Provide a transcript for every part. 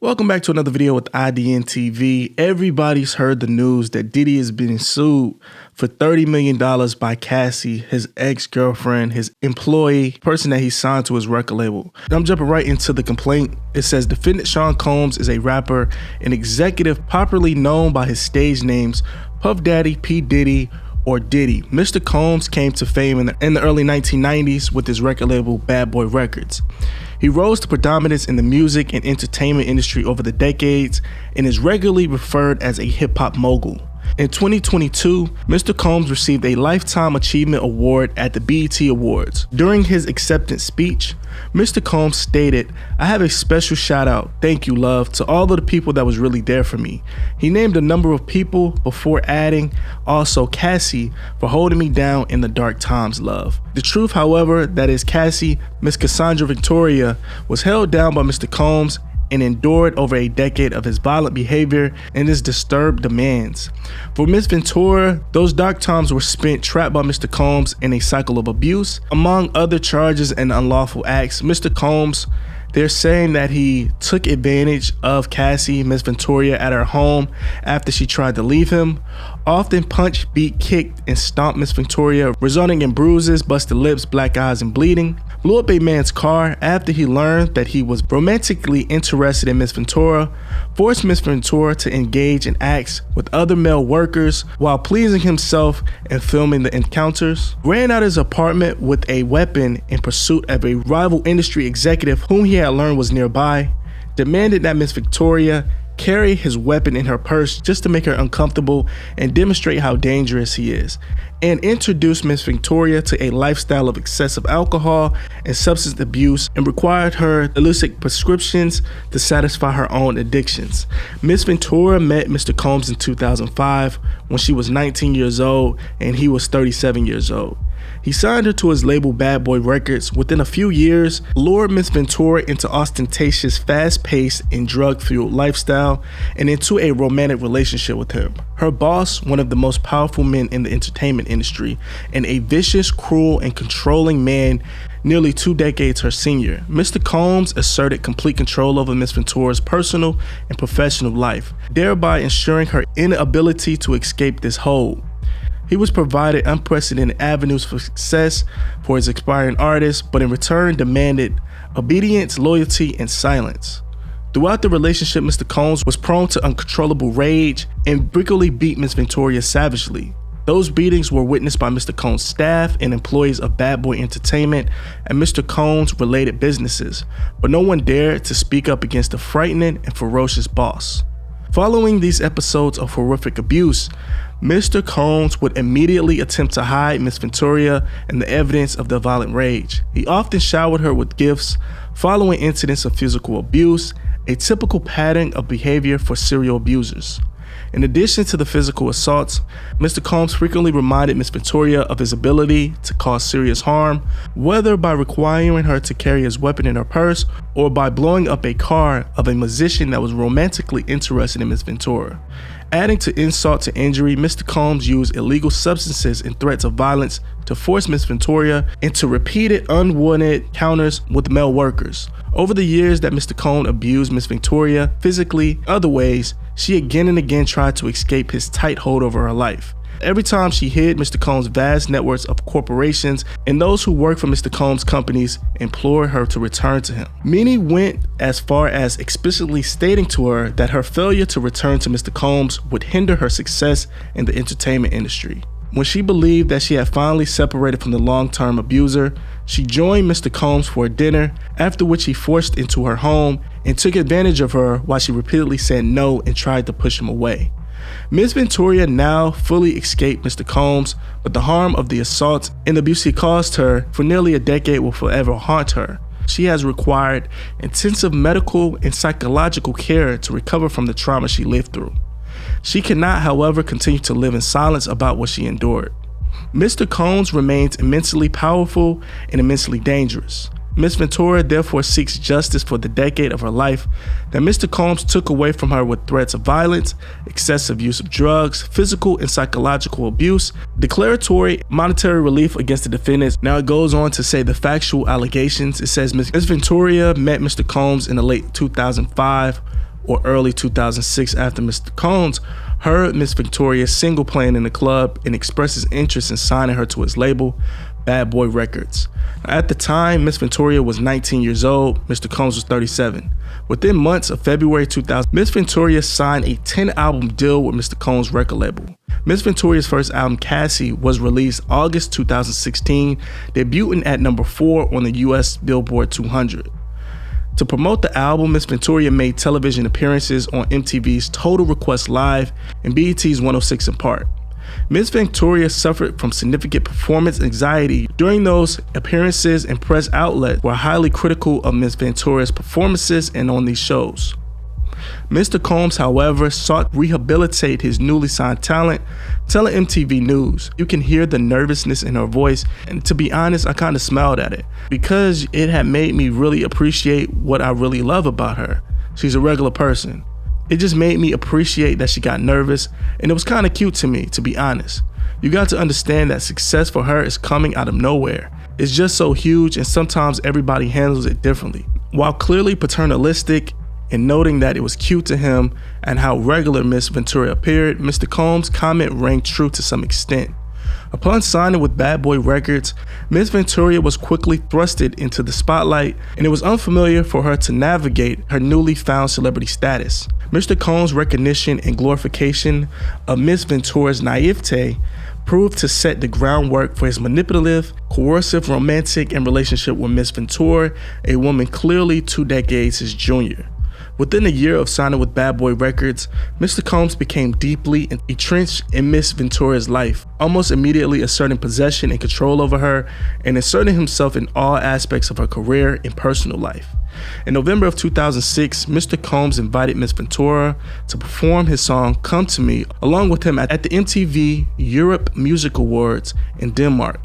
Welcome back to another video with IDN TV. Everybody's heard the news that Diddy is being sued for $30 million by Cassie, his ex-girlfriend, his employee, person that he signed to his record label. I'm jumping right into the complaint. It says defendant Sean Combs is a rapper and executive popularly known by his stage names Puff Daddy, P. Diddy, or Diddy. Mr. Combs came to fame in the early 1990s with his record label Bad Boy Records. He rose to predominance in the music and entertainment industry over the decades and is regularly referred as a hip-hop mogul. In 2022, Mr. Combs received a Lifetime Achievement Award at the BET Awards. During his acceptance speech, Mr. Combs stated, "I have a special shout out, thank you love, to all of the people that was really there for me." He named a number of people before adding, also Cassie, for holding me down in the dark times, love. The truth, however, that is Cassie, Miss Cassandra Victoria, was held down by Mr. Combs and endured over a decade of his violent behavior and his disturbed demands. For Miss Ventura, those dark times were spent trapped by Mr. Combs in a cycle of abuse. Among other charges and unlawful acts, Mr. Combs, they're saying that he took advantage of Cassie, Miss Ventura, at her home after she tried to leave him, often punched, beat, kicked, and stomped Miss Ventura, resulting in bruises, busted lips, black eyes, and bleeding. Blew up a man's car after he learned that he was romantically interested in Miss Ventura, forced Miss Ventura to engage in acts with other male workers while pleasing himself and filming the encounters, ran out of his apartment with a weapon in pursuit of a rival industry executive whom he had learned was nearby, demanded that Miss Victoria carry his weapon in her purse just to make her uncomfortable and demonstrate how dangerous he is, and introduced Miss Victoria to a lifestyle of excessive alcohol and substance abuse and required her illicit prescriptions to satisfy her own addictions. Miss Ventura met Mr. Combs in 2005 when she was 19 years old and he was 37 years old. He signed her to his label Bad Boy Records. Within a few years, lured Miss Ventura into ostentatious, fast-paced, and drug-fueled lifestyle and into a romantic relationship with him. Her boss, one of the most powerful men in the entertainment industry, and a vicious, cruel, and controlling man nearly 2 decades her senior. Mr. Combs asserted complete control over Miss Ventura's personal and professional life, thereby ensuring her inability to escape this hold. He was provided unprecedented avenues for success for his aspiring artists, but in return demanded obedience, loyalty, and silence. Throughout the relationship, Mr. Combs was prone to uncontrollable rage and frequently beat Miss Victoria savagely. Those beatings were witnessed by Mr. Combs' staff and employees of Bad Boy Entertainment and Mr. Combs' related businesses, but no one dared to speak up against the frightening and ferocious boss. Following these episodes of horrific abuse, Mr. Combs would immediately attempt to hide Miss Ventura and the evidence of the violent rage. He often showered her with gifts following incidents of physical abuse, a typical pattern of behavior for serial abusers. In addition to the physical assaults, Mr. Combs frequently reminded Miss Victoria of his ability to cause serious harm, whether by requiring her to carry his weapon in her purse or by blowing up a car of a musician that was romantically interested in Miss Ventura. Adding to insult to injury, Mr. Combs used illegal substances and threats of violence to force Miss Ventura into repeated unwanted encounters with male workers. Over the years that Mr. Combs abused Miss Victoria physically, other ways, she again and again tried to escape his tight hold over her life. Every time she hid, Mr. Combs' vast networks of corporations and those who work for Mr. Combs' companies implored her to return to him. Many went as far as explicitly stating to her that her failure to return to Mr. Combs would hinder her success in the entertainment industry. When she believed that she had finally separated from the long-term abuser, she joined Mr. Combs for a dinner, after which he forced into her home and took advantage of her while she repeatedly said no and tried to push him away. Miss Ventura now fully escaped Mr. Combs, but the harm of the assaults and abuse he caused her for nearly a decade will forever haunt her. She has required intensive medical and psychological care to recover from the trauma she lived through. She cannot, however, continue to live in silence about what she endured. Mr. Combs remains immensely powerful and immensely dangerous. Miss Ventura therefore seeks justice for the decade of her life that Mr. Combs took away from her with threats of violence, excessive use of drugs, physical and psychological abuse, declaratory monetary relief against the defendants. Now it goes on to say the factual allegations. It says Miss Ventura met Mr. Combs in the late 2005 or early 2006 after Mr. Combs heard Miss Victoria's single playing in the club and expressed his interest in signing her to his label, Bad Boy Records. At the time, Miss Victoria was 19 years old, Mr. Combs was 37. Within months of February 2000, Miss Victoria signed a 10-album deal with Mr. Combs' record label. Miss Victoria's first album, Cassie, was released August 2016, debuting at number 4 on the US Billboard 200. To promote the album, Miss Victoria made television appearances on MTV's Total Request Live and BET's 106 & Park. Miss Victoria suffered from significant performance anxiety during those appearances, and press outlets were highly critical of Miss Victoria's performances and on these shows. Mr. Combs, however, sought to rehabilitate his newly signed talent, telling MTV News, "You can hear the nervousness in her voice, and to be honest, I kind of smiled at it because it had made me really appreciate what I really love about her. She's a regular person. It just made me appreciate that she got nervous, and it was kind of cute to me, to be honest. You got to understand that success for her is coming out of nowhere. It's just so huge, and sometimes everybody handles it differently." While clearly paternalistic and noting that it was cute to him and how regular Miss Victoria appeared, Mr. Combs' comment rang true to some extent. Upon signing with Bad Boy Records, Miss Victoria was quickly thrusted into the spotlight, and it was unfamiliar for her to navigate her newly found celebrity status. Mr. Combs' recognition and glorification of Miss Victoria's naivete proved to set the groundwork for his manipulative, coercive, romantic, and relationship with Miss Victoria, a woman clearly 2 decades his junior. Within a year of signing with Bad Boy Records, Mr. Combs became deeply entrenched in Miss Victoria's life, almost immediately asserting possession and control over her and inserting himself in all aspects of her career and personal life. In November of 2006, Mr. Combs invited Miss Victoria to perform his song Come To Me along with him at the MTV Europe Music Awards in Denmark.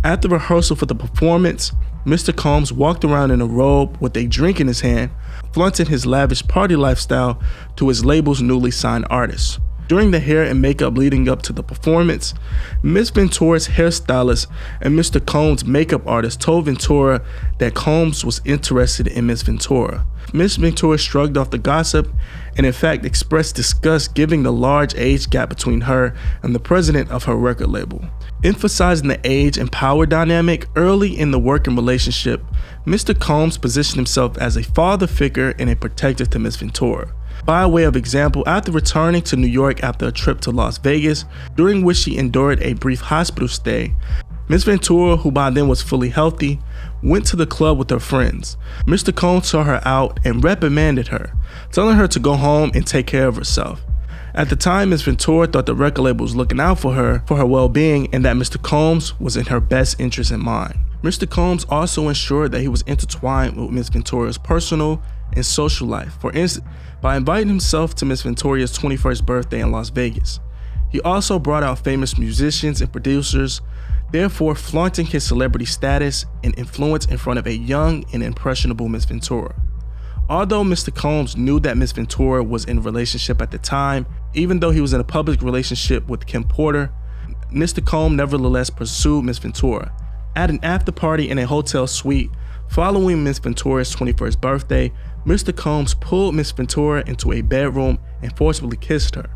After rehearsal for the performance, Mr. Combs walked around in a robe with a drink in his hand, flaunting his lavish party lifestyle to his label's newly signed artists. During the hair and makeup leading up to the performance, Miss Victoria's hairstylist and Mr. Combs' makeup artist told Victoria that Combs was interested in Miss Victoria. Miss Victoria shrugged off the gossip and in fact expressed disgust given the large age gap between her and the president of her record label. Emphasizing the age and power dynamic early in the working relationship, Mr. Combs positioned himself as a father figure and a protector to Miss Victoria. By way of example, after returning to New York after a trip to Las Vegas, during which she endured a brief hospital stay, Miss Victoria, who by then was fully healthy, went to the club with her friends. Mr. Combs saw her out and reprimanded her, telling her to go home and take care of herself. At the time, Miss Victoria thought the record label was looking out for her well-being, and that Mr. Combs was in her best interest in mind. Mr. Combs also ensured that he was intertwined with Miss Victoria's personal and social life, for instance, by inviting himself to Miss Victoria's 21st birthday in Las Vegas. He also brought out famous musicians and producers, therefore flaunting his celebrity status and influence in front of a young and impressionable Miss Victoria. Although Mr. Combs knew that Miss Victoria was in a relationship at the time, even though he was in a public relationship with Kim Porter, Mr. Combs nevertheless pursued Miss Victoria. At an after party in a hotel suite following Miss Victoria's 21st birthday, Mr. Combs pulled Miss Victoria into a bedroom and forcibly kissed her.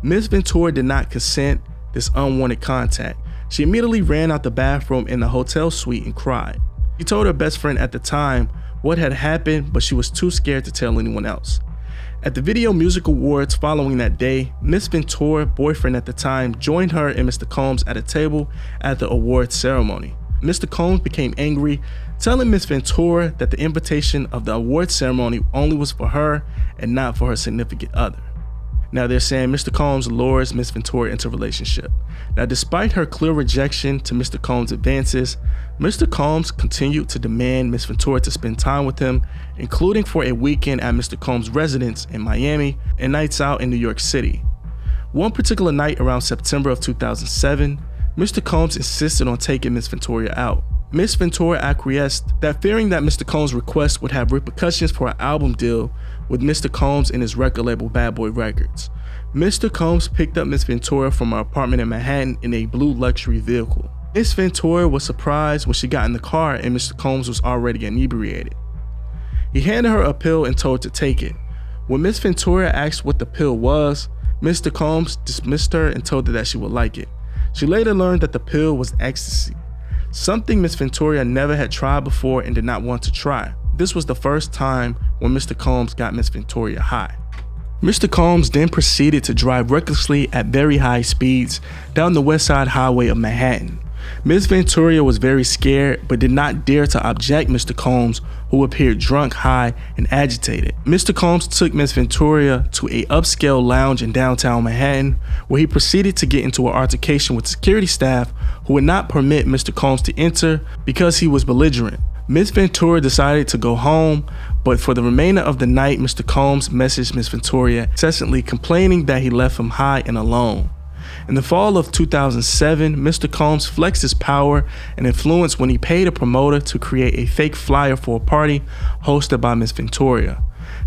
Miss Victoria did not consent this unwanted contact. She immediately ran out the bathroom in the hotel suite and cried. She told her best friend at the time what had happened, but she was too scared to tell anyone else. At the Video Music Awards following that day, Miss Victoria's boyfriend at the time joined her and Mr. Combs at a table at the awards ceremony. Mr. Combs became angry, telling Miss Victoria that the invitation of the awards ceremony only was for her and not for her significant other. Now they're saying Mr. Combs lures Miss Victoria into a relationship. Now despite her clear rejection to Mr. Combs' advances, Mr. Combs continued to demand Miss Victoria to spend time with him, including for a weekend at Mr. Combs' residence in Miami and nights out in New York City. One particular night around September of 2007, Mr. Combs insisted on taking Miss Victoria out. Miss Victoria acquiesced, that fearing that Mr. Combs' request would have repercussions for an album deal with Mr. Combs and his record label Bad Boy Records. Mr. Combs picked up Miss Victoria from her apartment in Manhattan in a blue luxury vehicle. Miss Victoria was surprised when she got in the car and Mr. Combs was already inebriated. He handed her a pill and told her to take it. When Miss Ventura asked what the pill was, Mr. Combs dismissed her and told her that she would like it. She later learned that the pill was ecstasy, something Miss Ventura never had tried before and did not want to try. This was the first time when Mr. Combs got Miss Ventura high. Mr. Combs then proceeded to drive recklessly at very high speeds down the West Side Highway of Manhattan. Miss Ventura was very scared but did not dare to object Mr. Combs, who appeared drunk, high, and agitated. Mr. Combs took Miss Ventura to a upscale lounge in downtown Manhattan, where he proceeded to get into an altercation with security staff who would not permit Mr. Combs to enter because he was belligerent. Miss Ventura decided to go home, but for the remainder of the night, Mr. Combs messaged Miss Ventura incessantly, complaining that he left him high and alone. In the fall of 2007, Mr. Combs flexed his power and influence when he paid a promoter to create a fake flyer for a party hosted by Miss Ventura.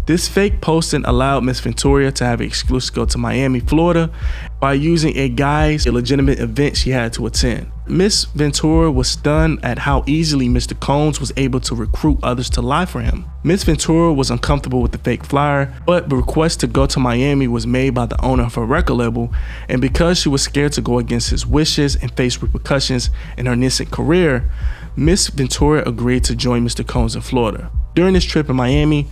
This fake posting allowed Miss Ventura to have an exclusive go to Miami, Florida, by using a guy's illegitimate event she had to attend. Miss Ventura was stunned at how easily Mr. Combs was able to recruit others to lie for him. Miss Ventura was uncomfortable with the fake flyer, but the request to go to Miami was made by the owner of her record label, and because she was scared to go against his wishes and face repercussions in her nascent career, Miss Ventura agreed to join Mr. Combs in Florida. During this trip in Miami,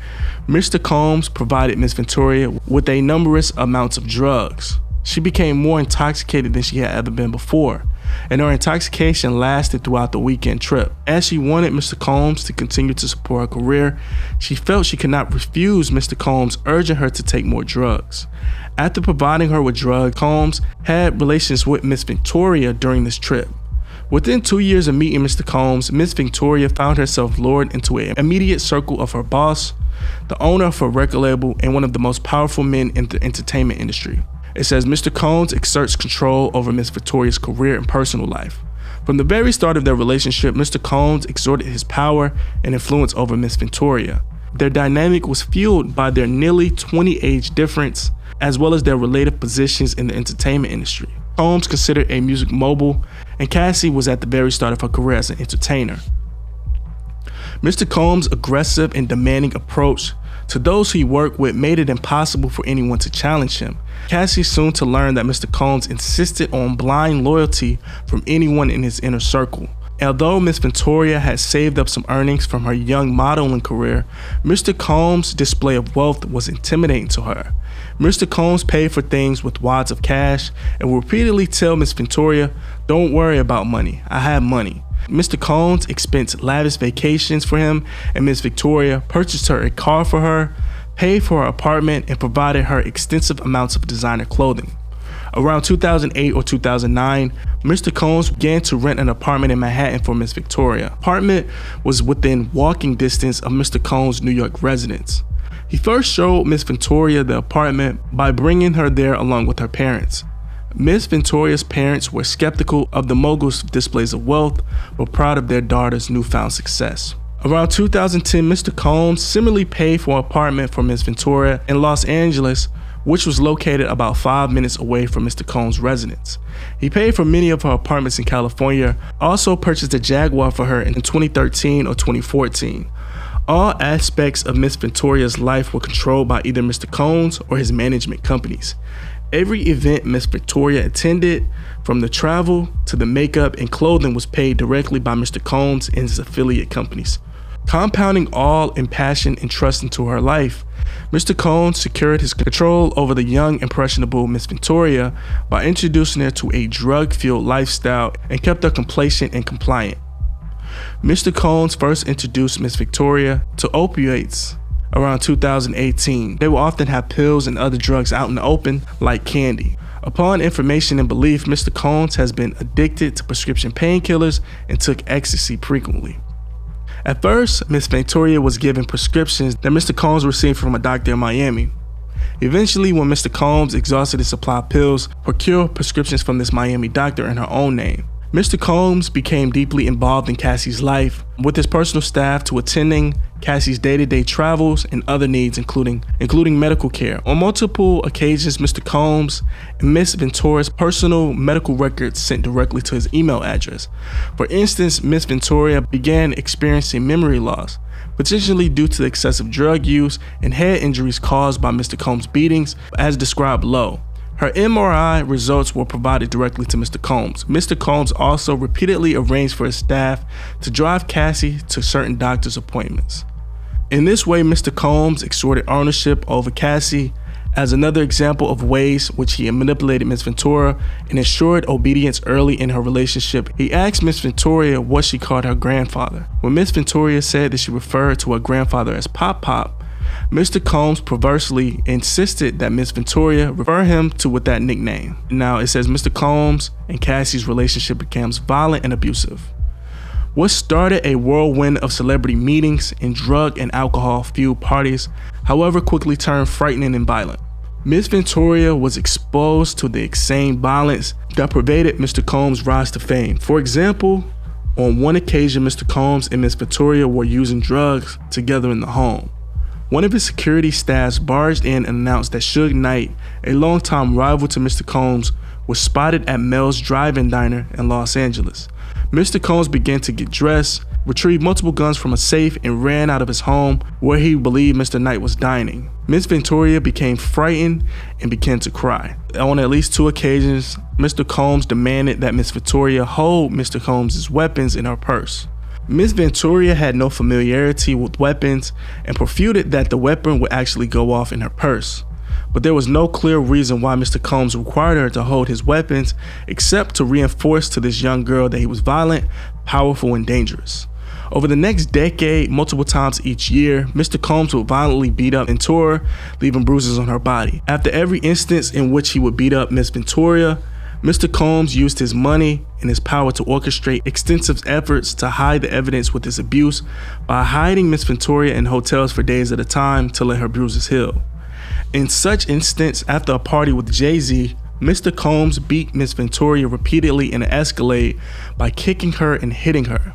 Mr. Combs provided Miss Ventura with a numerous amounts of drugs. She became more intoxicated than she had ever been before, and her intoxication lasted throughout the weekend trip. As she wanted Mr. Combs to continue to support her career, she felt she could not refuse Mr. Combs urging her to take more drugs. After providing her with drugs, Combs had relations with Miss Ventura during this trip. Within 2 years of meeting Mr. Combs, Miss Ventura found herself lured into an immediate circle of her boss, the owner of her record label, and one of the most powerful men in the entertainment industry. It says Mr. Combs exerts control over Miss Ventoria's career and personal life. From the very start of their relationship, Mr. Combs exerted his power and influence over Miss Ventura. Their dynamic was fueled by their nearly 20 age difference, as well as their related positions in the entertainment industry. Combs considered a music mogul, and Cassie was at the very start of her career as an entertainer. Mr. Combs' aggressive and demanding approach to those he worked with made it impossible for anyone to challenge him. Cassie soon to learn that Mr. Combs insisted on blind loyalty from anyone in his inner circle. Although Miss Ventura had saved up some earnings from her young modeling career, Mr. Combs' display of wealth was intimidating to her. Mr. Combs paid for things with wads of cash and would repeatedly tell Miss Ventura, "Don't worry about money, I have money." Mr. Combs expensed lavish vacations for him, and Miss Ventura purchased her a car for her, paid for her apartment, and provided her extensive amounts of designer clothing. Around 2008 or 2009, Mr. Combs began to rent an apartment in Manhattan for Miss Ventura. The apartment was within walking distance of Mr. Combs' New York residence. He first showed Miss Ventura the apartment by bringing her there along with her parents. Miss Ventura's parents were skeptical of the mogul's displays of wealth, but proud of their daughter's newfound success. Around 2010, Mr. Combs similarly paid for an apartment for Miss Ventura in Los Angeles, which was located about 5 minutes away from Mr. Combs' residence. He paid for many of her apartments in California, also purchased a Jaguar for her in 2013 or 2014. All aspects of Miss Ventura's life were controlled by either Mr. Combs or his management companies. Every event Miss Ventura attended, from the travel to the makeup and clothing, was paid directly by Mr. Combs and his affiliate companies. Compounding all in passion and trust into her life, Mr. Combs secured his control over the young, impressionable Miss Ventura by introducing her to a drug-fueled lifestyle and kept her complacent and compliant. Mr. Combs first introduced Miss Ventura to opioids around 2018. They will often have pills and other drugs out in the open like candy. Upon information and belief, Mr. Combs has been addicted to prescription painkillers and took ecstasy frequently. At first, Miss Ventura was given prescriptions that Mr. Combs received from a doctor in Miami. Eventually, when Mr. Combs exhausted his supply of pills, procured prescriptions from this Miami doctor in her own name. Mr. Combs became deeply involved in Cassie's life, with his personal staff to attending Cassie's day-to-day travels and other needs, including medical care. On multiple occasions, Mr. Combs and Miss Ventura's personal medical records sent directly to his email address. For instance, Miss Ventura began experiencing memory loss, potentially due to the excessive drug use and head injuries caused by Mr. Combs' beatings, as described below. Her MRI results were provided directly to Mr. Combs. Mr. Combs also repeatedly arranged for his staff to drive Cassie to certain doctor's appointments. In this way, Mr. Combs extorted ownership over Cassie. As another example of ways which he manipulated Miss Ventura and ensured obedience early in her relationship, he asked Miss Ventura what she called her grandfather. When Miss Ventura said that she referred to her grandfather as Pop Pop, Mr. Combs perversely insisted that Miss Ventura refer him to with that nickname. Now it says Mr. Combs and Cassie's relationship becomes violent and abusive. What started a whirlwind of celebrity meetings and drug and alcohol-fueled parties, however, quickly turned frightening and violent. Miss Ventura was exposed to the insane violence that pervaded Mr. Combs' rise to fame. For example, on one occasion, Mr. Combs and Miss Ventura were using drugs together in the home. One of his security staffs barged in and announced that Suge Knight, a longtime rival to Mr. Combs, was spotted at Mel's Drive-In Diner in Los Angeles. Mr. Combs began to get dressed, retrieved multiple guns from a safe, and ran out of his home where he believed Mr. Knight was dining. Miss Ventura became frightened and began to cry. On at least 2 occasions, Mr. Combs demanded that Miss Ventura hold Mr. Combs' weapons in her purse. Miss Ventura had no familiarity with weapons and refuted that the weapon would actually go off in her purse. But there was no clear reason why Mr. Combs required her to hold his weapons except to reinforce to this young girl that he was violent, powerful, and dangerous. Over the next decade, multiple times each year, Mr. Combs would violently beat up Ventura, leaving bruises on her body. After every instance in which he would beat up Miss Ventura, Mr. Combs used his money and his power to orchestrate extensive efforts to hide the evidence with his abuse by hiding Miss Ventura in hotels for days at a time to let her bruises heal. In such instance, after a party with Jay-Z, Mr. Combs beat Miss Ventura repeatedly in an Escalade by kicking her and hitting her.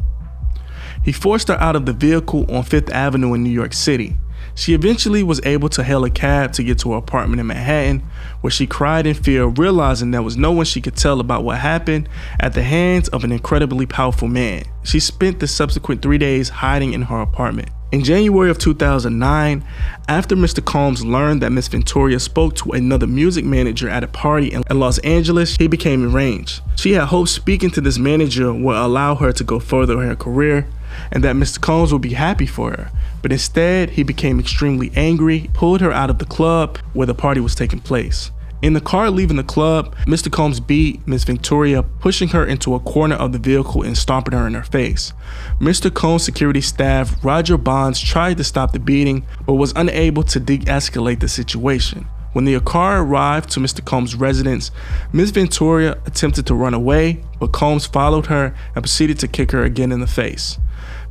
He forced her out of the vehicle on 5th Avenue in New York City. She eventually was able to hail a cab to get to her apartment in Manhattan, where she cried in fear, realizing there was no one she could tell about what happened at the hands of an incredibly powerful man. She spent the subsequent 3 days hiding in her apartment. In January of 2009, after Mr. Combs learned that Miss Ventura spoke to another music manager at a party in Los Angeles, he became enraged. She had hoped speaking to this manager would allow her to go further in her career and that Mr. Combs would be happy for her. But instead, he became extremely angry, pulled her out of the club where the party was taking place. In the car leaving the club, Mr. Combs beat Miss Ventura, pushing her into a corner of the vehicle and stomping her in her face. Mr. Combs' security staff, Roger Bonds, tried to stop the beating, but was unable to de-escalate the situation. When the car arrived to Mr. Combs' residence, Miss Ventura attempted to run away, but Combs followed her and proceeded to kick her again in the face.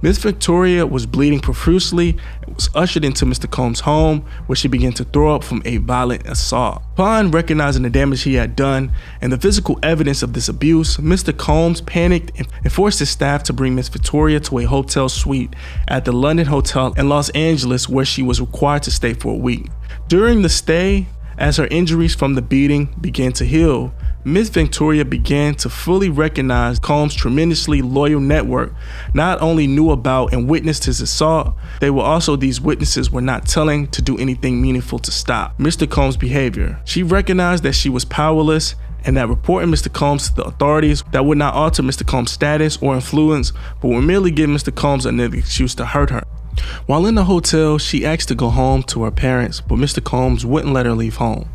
Miss Ventura was bleeding profusely and was ushered into Mr. Combs' home, where she began to throw up from a violent assault. Upon recognizing the damage he had done and the physical evidence of this abuse, Mr. Combs panicked and forced his staff to bring Miss Ventura to a hotel suite at the London Hotel in Los Angeles, where she was required to stay for a week. During the stay, as her injuries from the beating began to heal, Miss Ventura began to fully recognize Combs' tremendously loyal network not only knew about and witnessed his assault, these witnesses were not telling to do anything meaningful to stop Mr. Combs' behavior. She recognized that she was powerless and that reporting Mr. Combs to the authorities that would not alter Mr. Combs' status or influence, but would merely give Mr. Combs another excuse to hurt her. While in the hotel, she asked to go home to her parents, but Mr. Combs wouldn't let her leave home.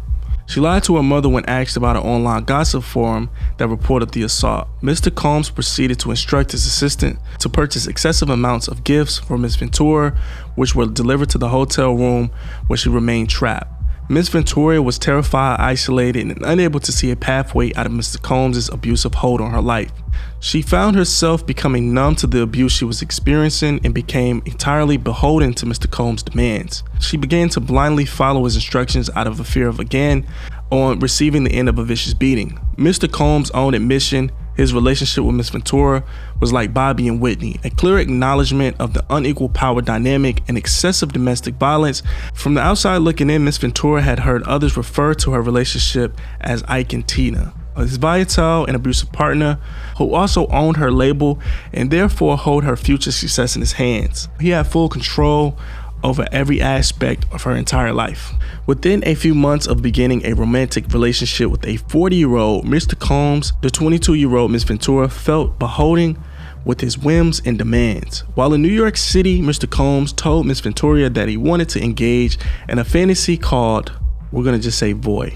She lied to her mother when asked about an online gossip forum that reported the assault. Mr. Combs proceeded to instruct his assistant to purchase excessive amounts of gifts for Miss Ventura, which were delivered to the hotel room where she remained trapped. Miss Ventura was terrified, isolated, and unable to see a pathway out of Mr. Combs' abusive hold on her life. She found herself becoming numb to the abuse she was experiencing and became entirely beholden to Mr. Combs' demands. She began to blindly follow his instructions out of a fear of again on receiving the end of a vicious beating. Mr. Combs' own admission, his relationship with Miss Ventura was like Bobby and Whitney, a clear acknowledgement of the unequal power dynamic and excessive domestic violence. From the outside looking in, Miss Ventura had heard others refer to her relationship as Ike and Tina. his volatile and abusive partner, who also owned her label and therefore hold her future success in his hands. He had full control over every aspect of her entire life. Within a few months of beginning a romantic relationship with a 40-year-old Mr. Combs, the 22-year-old Miss Ventura felt beholden with his whims and demands. While in New York City, Mr. Combs told Miss Ventura that he wanted to engage in a fantasy called, we're gonna just say, boy.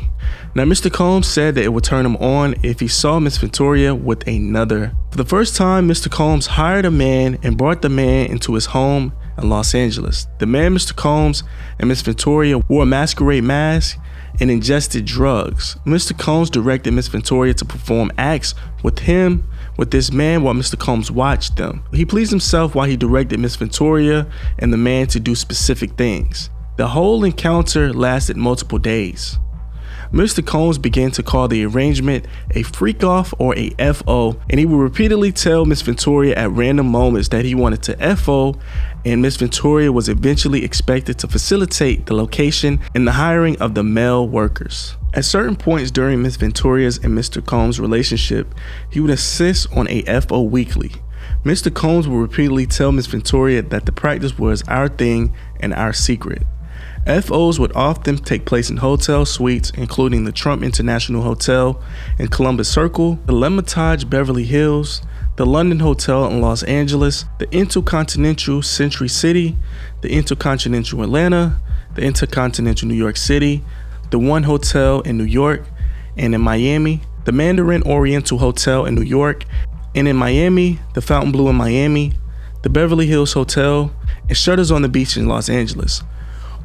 Now, Mr. Combs said that it would turn him on if he saw Miss Ventura with another. For the first time, Mr. Combs hired a man and brought the man into his home in Los Angeles. The man, Mr. Combs, and Miss Ventura wore a masquerade mask and ingested drugs. Mr. Combs directed Miss Ventura to perform acts with this man while Mr. Combs watched them. He pleased himself while he directed Miss Ventura and the man to do specific things. The whole encounter lasted multiple days. Mr. Combs began to call the arrangement a freak-off or a FO, and he would repeatedly tell Miss Ventura at random moments that he wanted to FO, and Miss Ventura was eventually expected to facilitate the location and the hiring of the male workers. At certain points during Miss Ventura's and Mr. Combs' relationship, he would insist on a FO weekly. Mr. Combs would repeatedly tell Miss Ventura that the practice was our thing and our secret. FOs would often take place in hotel suites, including the Trump International Hotel in Columbus Circle, the Hermitage Beverly Hills, the London Hotel in Los Angeles, the Intercontinental Century City, the Intercontinental Atlanta, the Intercontinental New York City, the One Hotel in New York, and in Miami, the Mandarin Oriental Hotel in New York, and in Miami, the Fontainebleau in Miami, the Beverly Hills Hotel, and Shutters on the Beach in Los Angeles.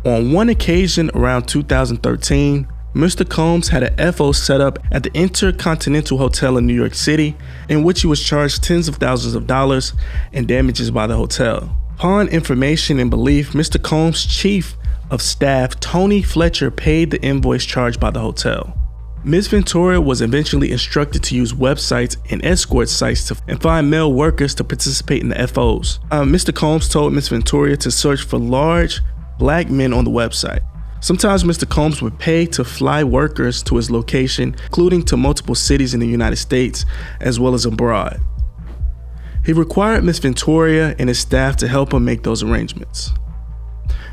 On one occasion around 2013, Mr. Combs had a FO set up at the Intercontinental Hotel in New York City, in which he was charged tens of thousands of dollars in damages by the hotel. Upon information and belief, Mr. Combs' chief of staff, Tony Fletcher, paid the invoice charged by the hotel. Ms. Ventura was eventually instructed to use websites and escort sites and find male workers to participate in the FOs. Mr. Combs told Ms. Ventura to search for large black men on the website. Sometimes Mr. Combs would pay to fly workers to his location, including to multiple cities in the United States as well as abroad. He required Ms. Ventura and his staff to help him make those arrangements.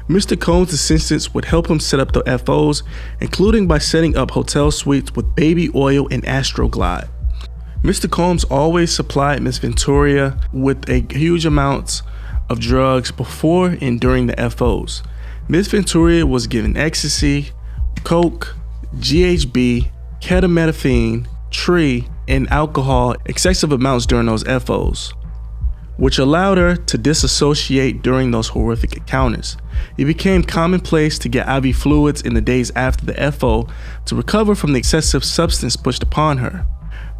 Mr. Combs' assistants would help him set up the FOs, including by setting up hotel suites with baby oil and Astroglide. Mr. Combs always supplied Ms. Ventura with a huge amounts of drugs before and during the FOs. Ms. Ventura was given ecstasy, coke, GHB, ketamethasone, tree, and alcohol excessive amounts during those FOs, which allowed her to disassociate during those horrific encounters. It became commonplace to get IV fluids in the days after the FO to recover from the excessive substance pushed upon her.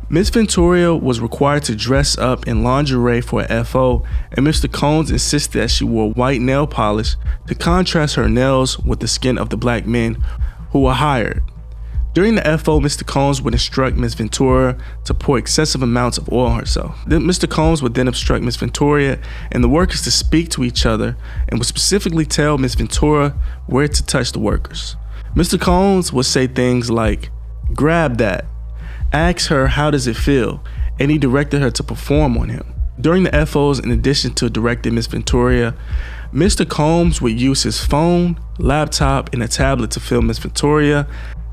Ms. Ventura was required to dress up in lingerie for a FO, and Mr. Combs insisted that she wore white nail polish to contrast her nails with the skin of the black men who were hired. During the FO, Mr. Combs would instruct Ms. Ventura to pour excessive amounts of oil on herself. Then Mr. Combs would then instruct Ms. Ventura and the workers to speak to each other and would specifically tell Ms. Ventura where to touch the workers. Mr. Combs would say things like, "Grab that," ask her how does it feel, and he directed her to perform on him. During the FOs, in addition to directing Ms. Ventura, Mr. Combs would use his phone, laptop, and a tablet to film Ms. Ventura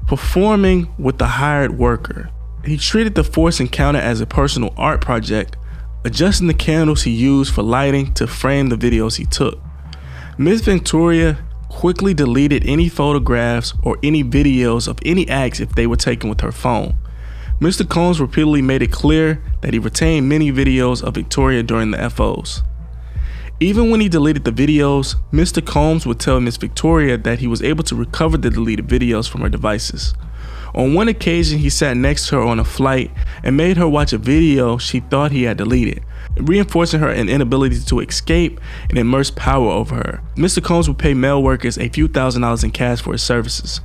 performing with the hired worker. He treated the forced encounter as a personal art project, adjusting the candles he used for lighting to frame the videos he took. Ms. Ventura quickly deleted any photographs or any videos of any acts if they were taken with her phone. Mr. Combs repeatedly made it clear that he retained many videos of Victoria during the FOs. Even when he deleted the videos, Mr. Combs would tell Ms. Victoria that he was able to recover the deleted videos from her devices. On one occasion, he sat next to her on a flight and made her watch a video she thought he had deleted, reinforcing her inability to escape and immerse power over her. Mr. Combs would pay male workers a few $1,000s in cash for his services.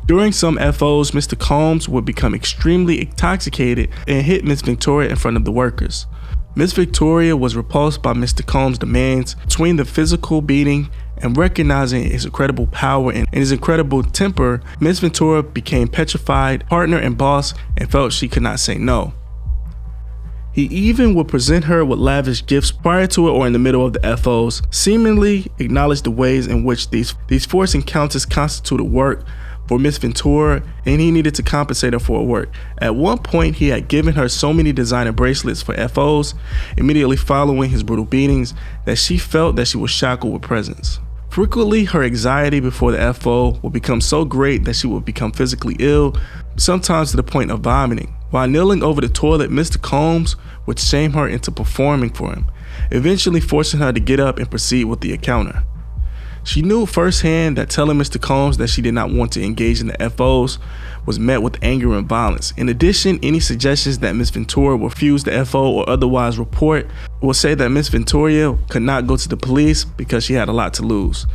During some FOs, Mr. Combs would become extremely intoxicated and hit Ms. Victoria in front of the workers. Ms. Victoria was repulsed by Mr. Combs' demands. Between the physical beating And recognizing his incredible power and his incredible temper, Miss Ventura became petrified, partner and boss, and felt she could not say no. He even would present her with lavish gifts prior to it or in the middle of the FOs, seemingly acknowledged the ways in which these forced encounters constituted work for Miss Ventura, and he needed to compensate her for her work. At one point, he had given her so many designer bracelets for FOs, immediately following his brutal beatings, that she felt that she was shackled with presence. Frequently, her anxiety before the FO would become so great that she would become physically ill, sometimes to the point of vomiting. While kneeling over the toilet, Mr. Combs would shame her into performing for him, eventually forcing her to get up and proceed with the encounter. She knew firsthand that telling Mr. Combs that she did not want to engage in the FOs was met with anger and violence. In addition, any suggestions that Miss Ventura would refuse the FO or otherwise report will say that Miss Ventura could not go to the police because she had a lot to lose.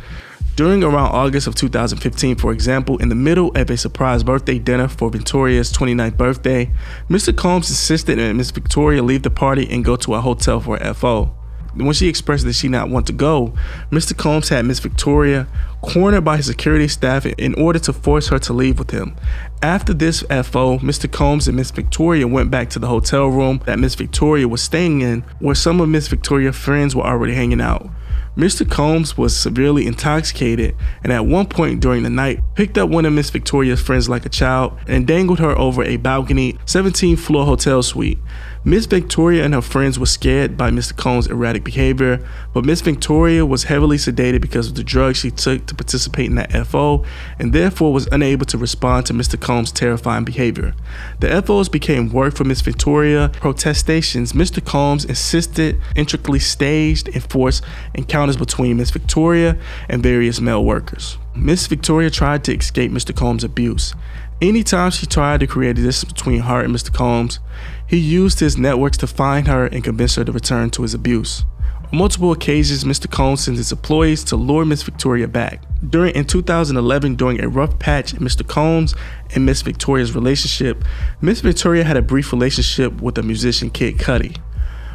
During around August of 2015, for example, in the middle of a surprise birthday dinner for Victoria's 29th birthday, Mr. Combs insisted that Miss Victoria leave the party and go to a hotel for a FO. When she expressed that she did not want to go, Mr. Combs had Miss Victoria cornered by his security staff in order to force her to leave with him. After this FO, Mr. Combs and Miss Victoria went back to the hotel room that Miss Victoria was staying in, where some of Miss Victoria's friends were already hanging out. Mr. Combs was severely intoxicated and at one point during the night picked up one of Miss Victoria's friends like a child and dangled her over a balcony 17th floor hotel suite. Miss Victoria and her friends were scared by Mr. Combs' erratic behavior, but Miss Victoria was heavily sedated because of the drugs she took to participate in that FO and therefore was unable to respond to Mr. Combs' terrifying behavior. The FOs became work for Miss Victoria. Protestations, Mr. Combs insisted intricately staged and forced encounters between Miss Victoria and various male workers. Miss Victoria tried to escape Mr. Combs' abuse. Anytime she tried to create a distance between her and Mr. Combs, he used his networks to find her and convince her to return to his abuse. On multiple occasions, Mr. Combs sent his employees to lure Miss Victoria back. In 2011, during a rough patch in Mr. Combs and Miss Victoria's relationship, Miss Victoria had a brief relationship with the musician Kid Cudi.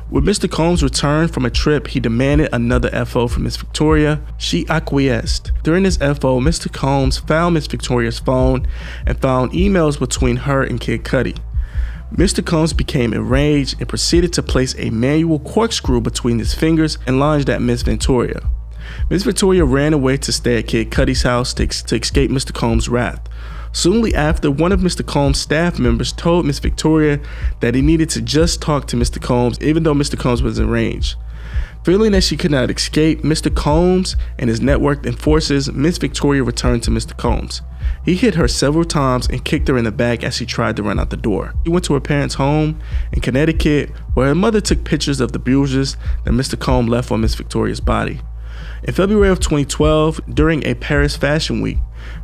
When Mr. Combs returned from a trip, he demanded another FO from Miss Victoria. She acquiesced. During this FO, Mr. Combs found Miss Victoria's phone and found emails between her and Kid Cudi. Mr. Combs became enraged and proceeded to place a manual corkscrew between his fingers and lunged at Miss Victoria. Miss Victoria ran away to stay at Kid Cudi's house to escape Mr. Combs' wrath. Soon after, one of Mr. Combs' staff members told Miss Victoria that he needed to just talk to Mr. Combs even though Mr. Combs was enraged. Feeling that she could not escape Mr. Combs and his networked enforcers, Miss Victoria returned to Mr. Combs. He hit her several times and kicked her in the back as she tried to run out the door. She went to her parents' home in Connecticut, where her mother took pictures of the bruises that Mr. Combs left on Miss Victoria's body. In February of 2012, during a Paris Fashion Week,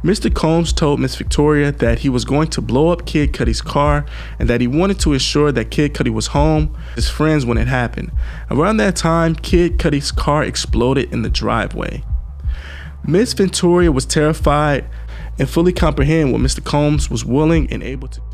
Mr. Combs told Miss Victoria that he was going to blow up Kid Cudi's car and that he wanted to ensure that Kid Cudi was home with his friends when it happened. Around that time, Kid Cudi's car exploded in the driveway. Miss Victoria was terrified and fully comprehend what Mr. Combs was willing and able to do.